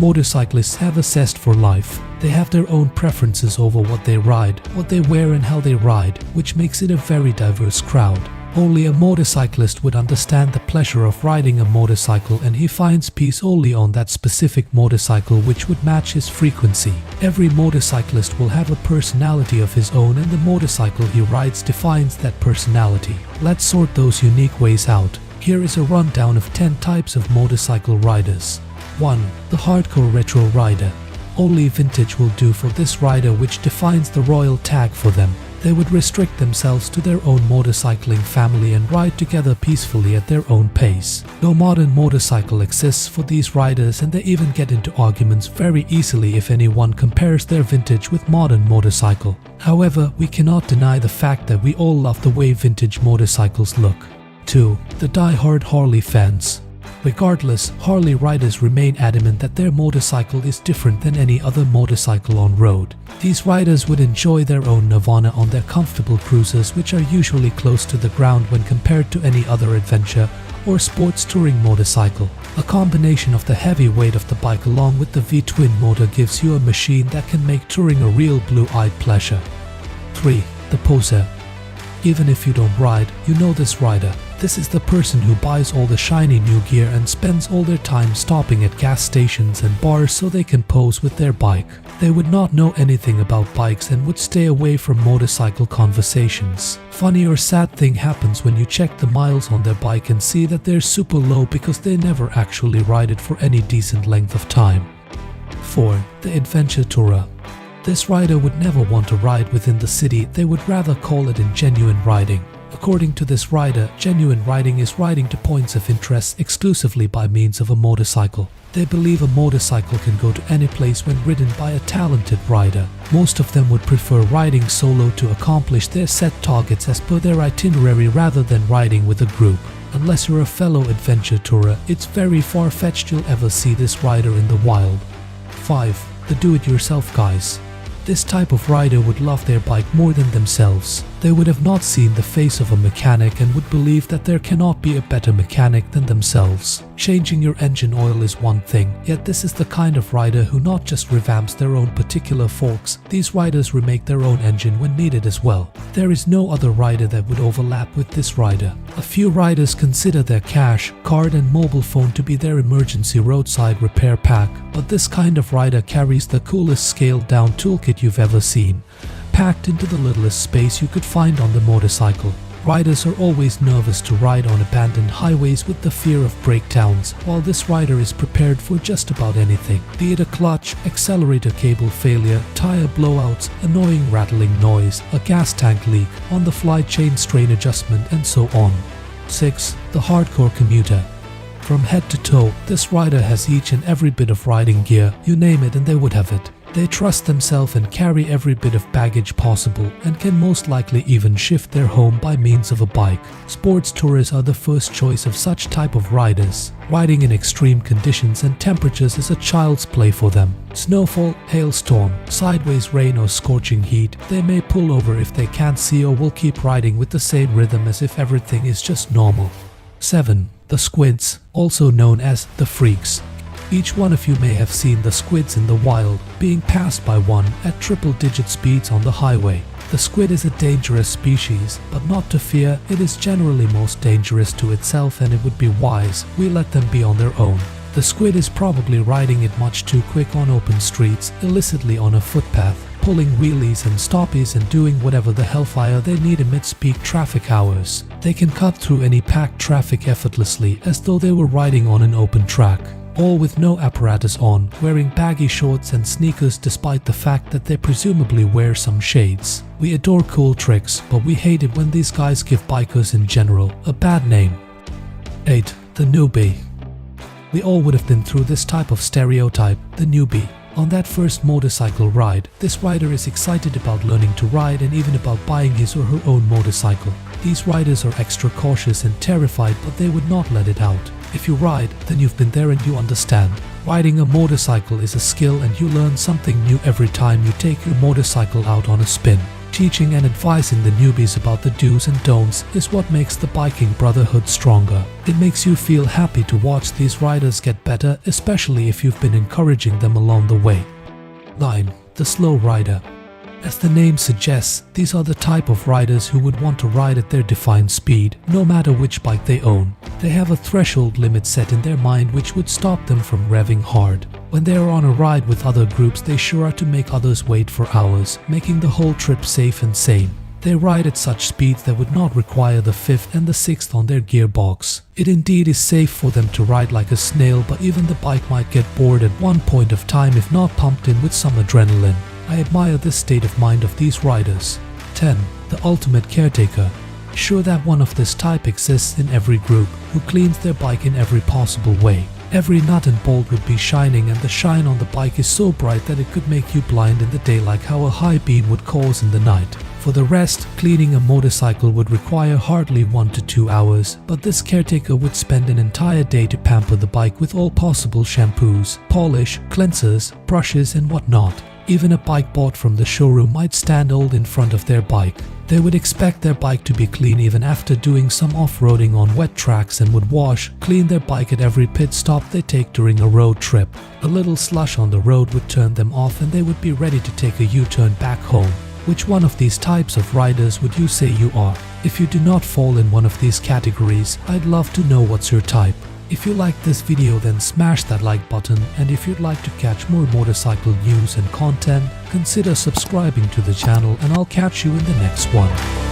Motorcyclists have a zest for life. They have their own preferences over what they ride, what they wear and how they ride, which makes it a very diverse crowd. Only a motorcyclist would understand the pleasure of riding a motorcycle, and he finds peace only on that specific motorcycle which would match his frequency. Every motorcyclist will have a personality of his own, and the motorcycle he rides defines that personality. Let's sort those unique ways out. Here is a rundown of 10 types of motorcycle riders. 1. The hardcore retro rider. Only vintage will do for this rider, which defines the royal tag for them. They would restrict themselves to their own motorcycling family and ride together peacefully at their own pace. No modern motorcycle exists for these riders, and they even get into arguments very easily if anyone compares their vintage with modern motorcycle. However, we cannot deny the fact that we all love the way vintage motorcycles look. 2. The die-hard Harley fans. Regardless, Harley riders remain adamant that their motorcycle is different than any other motorcycle on road. These riders would enjoy their own nirvana on their comfortable cruisers, which are usually close to the ground when compared to any other adventure or sports touring motorcycle. A combination of the heavy weight of the bike along with the V-twin motor gives you a machine that can make touring a real blue-eyed pleasure. 3. The poser. Even if you don't ride, you know this rider. This is the person who buys all the shiny new gear and spends all their time stopping at gas stations and bars so they can pose with their bike. They would not know anything about bikes and would stay away from motorcycle conversations. Funny or sad thing happens when you check the miles on their bike and see that they're super low because they never actually ride it for any decent length of time. 4. The adventure tourer. This rider would never want to ride within the city, they would rather call it genuine riding. According to this rider, genuine riding is riding to points of interest exclusively by means of a motorcycle. They believe a motorcycle can go to any place when ridden by a talented rider. Most of them would prefer riding solo to accomplish their set targets as per their itinerary rather than riding with a group. Unless you're a fellow adventure tourer, it's very far-fetched you'll ever see this rider in the wild. 5. The do-it-yourself guys. This type of rider would love their bike more than themselves. They would have not seen the face of a mechanic and would believe that there cannot be a better mechanic than themselves. Changing your engine oil is one thing, yet this is the kind of rider who not just revamps their own particular forks, these riders remake their own engine when needed as well. There is no other rider that would overlap with this rider. A few riders consider their cash, card and mobile phone to be their emergency roadside repair pack, but this kind of rider carries the coolest scaled down toolkit you've ever seen, packed into the littlest space you could find on the motorcycle. Riders are always nervous to ride on abandoned highways with the fear of breakdowns, while this rider is prepared for just about anything, be it a clutch, accelerator cable failure, tire blowouts, annoying rattling noise, a gas tank leak, on-the-fly chain strain adjustment, and so on. 6. The hardcore commuter. From head to toe, this rider has each and every bit of riding gear, you name it and they would have it. They trust themselves and carry every bit of baggage possible and can most likely even shift their home by means of a bike. Sports tourists are the first choice of such type of riders. Riding in extreme conditions and temperatures is a child's play for them. Snowfall, hailstorm, sideways rain or scorching heat, they may pull over if they can't see or will keep riding with the same rhythm as if everything is just normal. 7. The squids, also known as the freaks. Each one of you may have seen the squids in the wild, being passed by one at triple-digit speeds on the highway. The squid is a dangerous species, but not to fear, it is generally most dangerous to itself, and it would be wise we let them be on their own. The squid is probably riding it much too quick on open streets, illicitly on a footpath, pulling wheelies and stoppies and doing whatever the hellfire they need amidst peak traffic hours. They can cut through any packed traffic effortlessly as though they were riding on an open track. All with no apparatus on, wearing baggy shorts and sneakers despite the fact that they presumably wear some shades. We adore cool tricks, but we hate it when these guys give bikers in general a bad name. 8. The newbie. We all would have been through this type of stereotype, the newbie. On that first motorcycle ride, this rider is excited about learning to ride and even about buying his or her own motorcycle. These riders are extra cautious and terrified, but they would not let it out. If you ride, then you've been there and you understand. Riding a motorcycle is a skill and you learn something new every time you take your motorcycle out on a spin. Teaching and advising the newbies about the do's and don'ts is what makes the biking brotherhood stronger. It makes you feel happy to watch these riders get better, especially if you've been encouraging them along the way. 9. The slow rider. As the name suggests, these are the type of riders who would want to ride at their defined speed, no matter which bike they own. They have a threshold limit set in their mind which would stop them from revving hard. When they are on a ride with other groups, they sure are to make others wait for hours, making the whole trip safe and sane. They ride at such speeds that would not require the 5th and the 6th on their gearbox. It indeed is safe for them to ride like a snail, but even the bike might get bored at one point of time if not pumped in with some adrenaline. I admire this state of mind of these riders. 10. The ultimate caretaker. Sure that one of this type exists in every group, who cleans their bike in every possible way. Every nut and bolt would be shining, and the shine on the bike is so bright that it could make you blind in the day like how a high beam would cause in the night. For the rest, cleaning a motorcycle would require hardly 1 to 2 hours, but this caretaker would spend an entire day to pamper the bike with all possible shampoos, polish, cleansers, brushes and whatnot. Even a bike bought from the showroom might stand old in front of their bike. They would expect their bike to be clean even after doing some off-roading on wet tracks, and would wash, clean their bike at every pit stop they take during a road trip. A little slush on the road would turn them off and they would be ready to take a U-turn back home. Which one of these types of riders would you say you are? If you do not fall in one of these categories, I'd love to know what's your type. If you liked this video, then smash that like button, and if you'd like to catch more motorcycle news and content, consider subscribing to the channel, and I'll catch you in the next one.